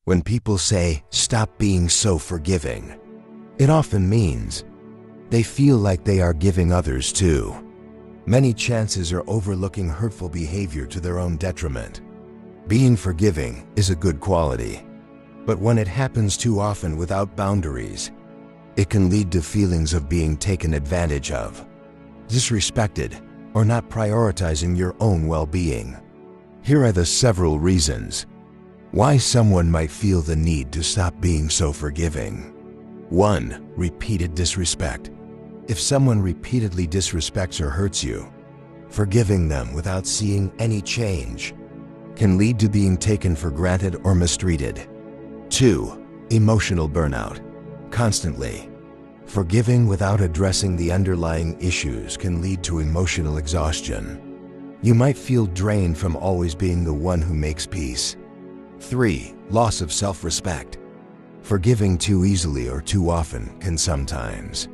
When people say, "Stop being so forgiving," it often means they feel like they are giving others too. Many chances are overlooking hurtful behavior to their own detriment. Being forgiving is a good quality, but when it happens too often without boundaries, it can lead to feelings of being taken advantage of, disrespected, or not prioritizing your own well-being. Here are the several reasons why someone might feel the need to stop being so forgiving. 1. Repeated disrespect. If someone repeatedly disrespects or hurts you, forgiving them without seeing any change can lead to being taken for granted or mistreated. 2. Emotional burnout. Constantly forgiving without addressing the underlying issues can lead to emotional exhaustion. You might feel drained from always being the one who makes peace. 3. Loss of self-respect. Forgiving too easily or too often can sometimes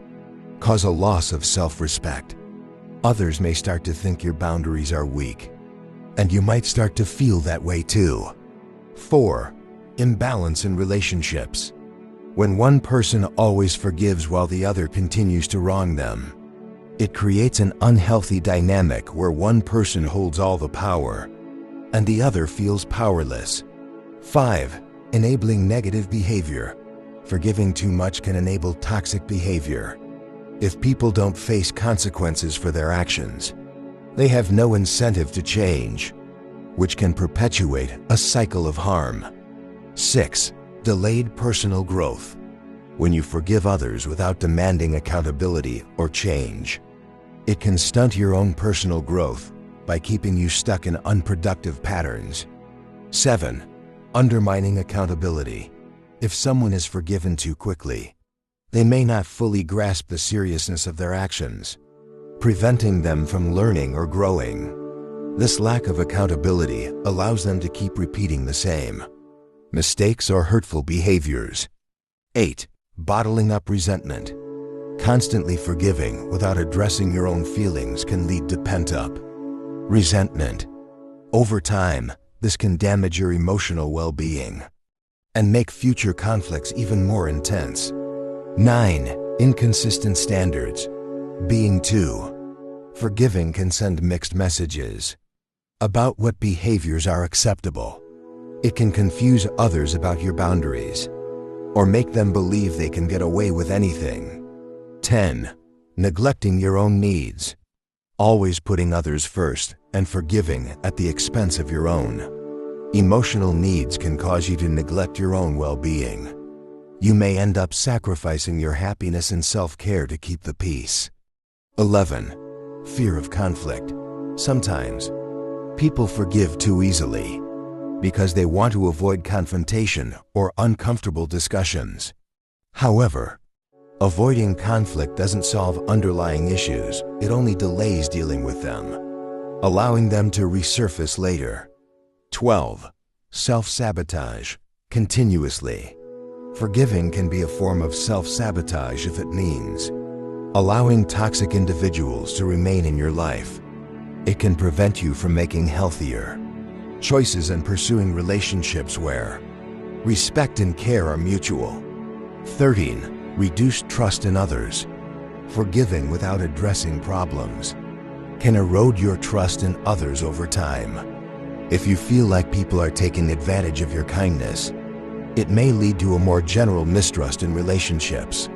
cause a loss of self-respect. Others may start to think your boundaries are weak, and you might start to feel that way too. 4. Imbalance in relationships. When one person always forgives while the other continues to wrong them, it creates an unhealthy dynamic where one person holds all the power and the other feels powerless. 5. Enabling negative behavior. Forgiving too much can enable toxic behavior. If people don't face consequences for their actions, they have no incentive to change, which can perpetuate a cycle of harm. 6. Delayed personal growth. When you forgive others without demanding accountability or change, it can stunt your own personal growth by keeping you stuck in unproductive patterns. 7. Undermining accountability. If someone is forgiven too quickly, they may not fully grasp the seriousness of their actions, preventing them from learning or growing. This lack of accountability allows them to keep repeating the same mistakes or hurtful behaviors. 8. Bottling up resentment. Constantly forgiving without addressing your own feelings can lead to pent-up resentment. Over time, this can damage your emotional well-being and make future conflicts even more intense. 9. Inconsistent standards. Being too forgiving can send mixed messages about what behaviors are acceptable. It can confuse others about your boundaries or make them believe they can get away with anything. 10. Neglecting your own needs. Always putting others first and forgiving at the expense of your own emotional needs can cause you to neglect your own well-being. You may end up sacrificing your happiness and self-care to keep the peace. 11. Fear of conflict. Sometimes people forgive too easily because they want to avoid confrontation or uncomfortable discussions. However, avoiding conflict doesn't solve underlying issues, it only delays dealing with them, allowing them to resurface later. 12. Self-sabotage. Continuously forgiving can be a form of self-sabotage if it means allowing toxic individuals to remain in your life. It can prevent you from making healthier choices and pursuing relationships where respect and care are mutual. 13. Reduced trust in others. Forgiving without addressing problems can erode your trust in others over time. If you feel like people are taking advantage of your kindness, it may lead to a more general mistrust in relationships.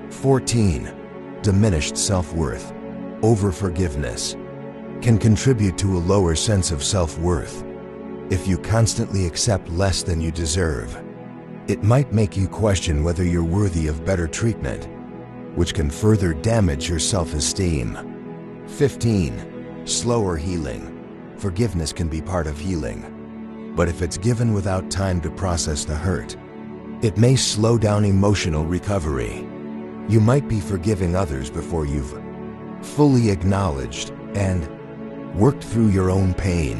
14. Diminished self-worth. Over-forgiveness can contribute to a lower sense of self-worth. If you constantly accept less than you deserve, it might make you question whether you're worthy of better treatment, which can further damage your self-esteem. 15. Slower healing. Forgiveness can be part of healing, but if it's given without time to process the hurt, it may slow down emotional recovery. You might be forgiving others before you've fully acknowledged and worked through your own pain.